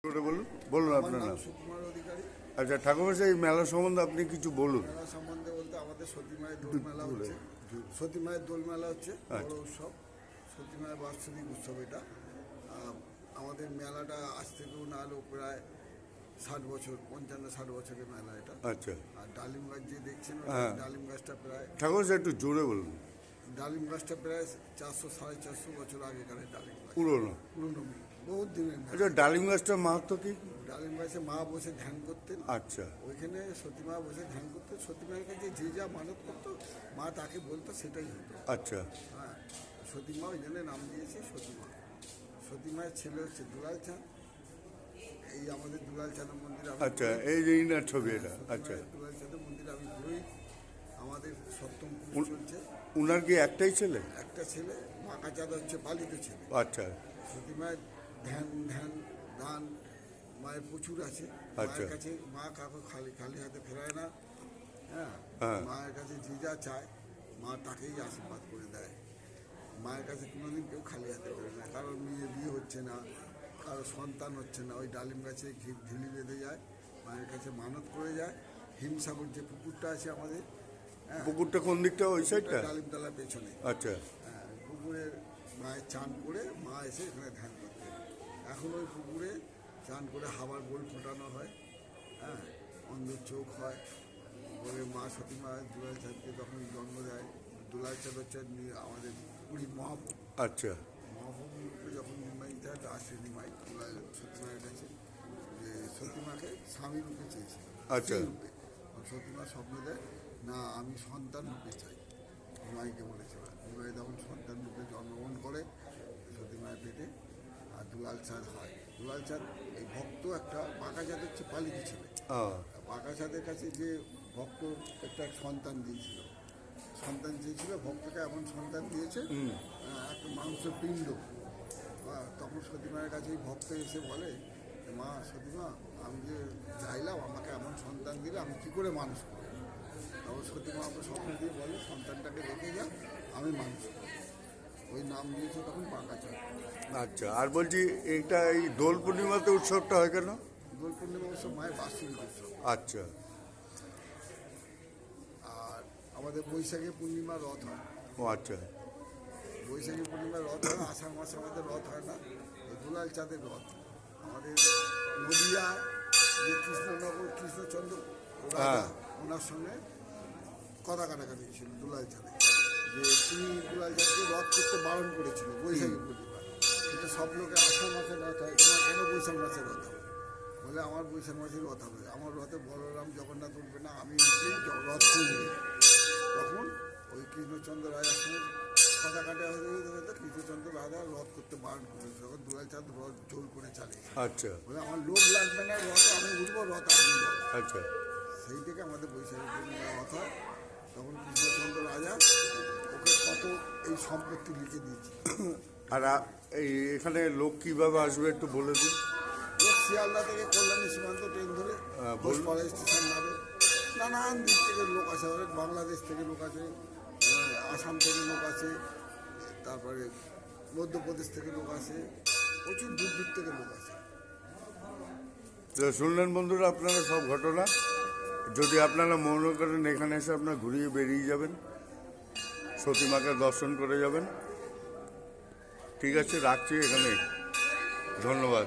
করে বলুন বলুন আমার আপনার নাম নাম। সুকুমার অধিকারী। আচ্ছা ঠাকুরমশাই, এই মেলা সম্বন্ধে আপনি কিছু বলুন। মেলা সম্বন্ধে বলতে আমাদের সতী মায়ের দোল একটু মেলা বলে। হচ্ছে। সতী মায়ের দোল মেলা হচ্ছে বড় আচ্ছা। উৎসব, সতী মায়ের বাৎসরিক উৎসব এটা। আমাদের মেলাটা আজ থেকেও না হলেও প্রায় 60 বছর, 55-60 বছরের মেলা এটা। আচ্ছা আর ডালিম গাছ যে দেখছেন, হ্যাঁ। ডালিম গাছটা প্রায় ঠাকুরমশাই একটু জোরে বলুন। ডালিম গাছটা প্রায় 400-450 বছর আগেকার ডালিম গাছ, পুরোনো। পুরনো বহুত দিনের মেলা। আচ্ছা, ডালিম গাছটার মাহাত্ম কি? ডালিম গাছে মা বসে ধ্যান করতেন। আচ্ছা ওইখানে সতী মা বসে ধ্যান করতো। সতী মায়ের কাছে যে যা মানত করতো মা তাকে বলতো সেটাই হতো। আচ্ছা হ্যাঁ, সতী মা ওই জন্য নাম দিয়েছে সতী মা। সতী মায়ের ছেলে হচ্ছে দুলাল চাঁদ। এই আমাদের দুলাল চাঁদের মন্দির আমি আচ্ছা, পুরোহিত। এই যে ইনার ছবি এটা। সতী আচ্ছা, মায়ের দুলাল চাঁদের মন্দির আমি পুরোহিত। আমাদের সপ্তম পুজো চলছে। উনার কি একটাই ছেলে? একটা ছেলে, মাকা চাঁদ হচ্ছে পালিত ছেলে। আচ্ছা সতী মায়ের ধ্যান ধ্যান দান মায়ের প্রচুর আছে। আচ্ছা। মায়ের কাছে মা কাউকে খালি খালি হাতে ফেরায় না। হ্যাঁ, হ্যাঁ। মায়ের কাছে যে যা চায় মা তাকেই আশীর্বাদ করে দেয়। মায়ের কাছে কোনোদিন কেউ খালি হাতে ফেরে না। কারোর মেয়ে বিয়ে হচ্ছে না, কারো সন্তান হচ্ছে না, ওই ডালিম গাছে ঢিলি বেঁধে যায়, মায়ের কাছে মানত করে যায়। হিমসাগর যে পুকুরটা আছে আমাদের, হ্যাঁ, পুকুরটা কোন দিকটা? ওই সাইডটা? ডালিমতলার পেছনে। আচ্ছা হ্যাঁ, পুকুরের মায়ের চান করে মা এসে এখানে ধ্যান করতে। এখন ওই পুকুরে চান করে হাওয়ার বোল ফোটানো হয়। হ্যাঁ, অন্ধ চোখ হয় বলে মা সতী মা দুলাল চাঁদকে তখন জন্ম দেয়। দুলাল চাঁদ হচ্ছে আমাদের পুরী মহাপ্রভু। আচ্ছা মহাপ্রভুকে যখন নির্মাণিত হয় আসে নিমাই দুলাল সতী মায়ের কাছে, যে সতী মাকে স্বামী রূপে চেয়েছিল। আচ্ছা। স্ত্রী রূপে। সতী মা স্বপ্ন দেয়, না আমি সন্তান রূপে চাই। নিমাইকে বলেছিল। নিমাই তখন সন্তান রূপে জন্মগ্রহণ করে সতী মায়ের পেটে। আর দুলাল চাঁদ হয়। দুলাল চাঁদ এই ভক্ত একটা বাঁকা চাঁদ হচ্ছে পালিত ছেলে। বাঁকা চাঁদের কাছে যে ভক্ত একটা সন্তান দিয়েছিল, সন্তান চেয়েছিল, ভক্তকে এমন সন্তান দিয়েছে, একটা মাংসের পিণ্ড। তখন সতী মায়ের কাছে এই ভক্ত এসে বলে, মা সতী মা, আমি যে চাইলাম আমাকে এমন সন্তান দিলে আমি কী করে মানুষ করব? তখন সতী মা আমাকে স্বপ্ন দিয়ে বলে, সন্তানটাকে রেখে যা, আমি মানুষ করব। ওই নাম দিয়েছে তখন বাঁকা চাঁদ। আচ্ছা, আর বলছি এটা এই দোল পূর্ণিমাতে উৎসবটা হয় কেন? দোল পূর্ণিমা উৎসব মায়ের বাৎসরিক উৎসব। আচ্ছা আর আমাদের বৈশাখী পূর্ণিমা রথ হয়। ও আচ্ছা বৈশাখী পূর্ণিমার রথ হয়, আষাঢ় মাসে আমাদের রথ হয় না। এই দুলাল চাঁদের রথ আমাদের নদিয়া যে কৃষ্ণনগর কৃষ্ণচন্দ্র রাজা, হ্যাঁ। ওনার সঙ্গে কথা কাটাকাটি ছিল দুলাল চাঁদে, যে তিনি দুলাল চাঁদকে রথ করতে বারণ করেছিল বৈশাখী পূর্ণিমা। কিন্তু সব লোকে আষাঢ় মাসে রথ হয়, তোমার কেন বৈশাখ মাসে রথ হবে? বলে আমার বৈশাখ মাসে রথ হবে, আমার রথে বলরাম জগন্নাথ উঠবে না, আমি রথ চলবে। তখন ওই কৃষ্ণচন্দ্র রাজার সঙ্গে কথা কাটা হতে হতে হতে কৃষ্ণচন্দ্র রাজা রথ করতে বারণ করেছে। তখন দুলাল চাঁদ রথ জোর করে চালিয়েছে। আচ্ছা বলে আমার লোক লাগবে না, রথ আমি উঠবো, রথ আমি উঠবো। আচ্ছা সেই থেকে আমাদের বৈশাখী পূর্ণিমা রথ হয়। তখন কৃষ্ণচন্দ্র রাজা ওকে কত এই সম্পত্তি লিখে দিয়েছে। আর এই এখানে লোক কিভাবে আসবে একটু বলে দিন। লোক শিয়ালদা থেকে কল্যাণী সীমান্ত ট্রেন ধরে বলুন। ঘোষপাড়া স্টেশন নামে। নানান দিক থেকে লোক আসে, অনেক বাংলাদেশ থেকে লোক আছে, আসাম থেকে লোক আছে, তারপরে মধ্যপ্রদেশ থেকে লোক আসে, প্রচুর দূর দূর থেকে লোক আসে। তো শুনলেন বন্ধুরা আপনারা সব ঘটনা। যদি আপনারা মনে করেন এখানে এসে আপনার ঘুরিয়ে বেরিয়ে যাবেন, সতী মাকে দর্শন করে যাবেন। ঠিক আছে, রাখছি এখানে। ধন্যবাদ।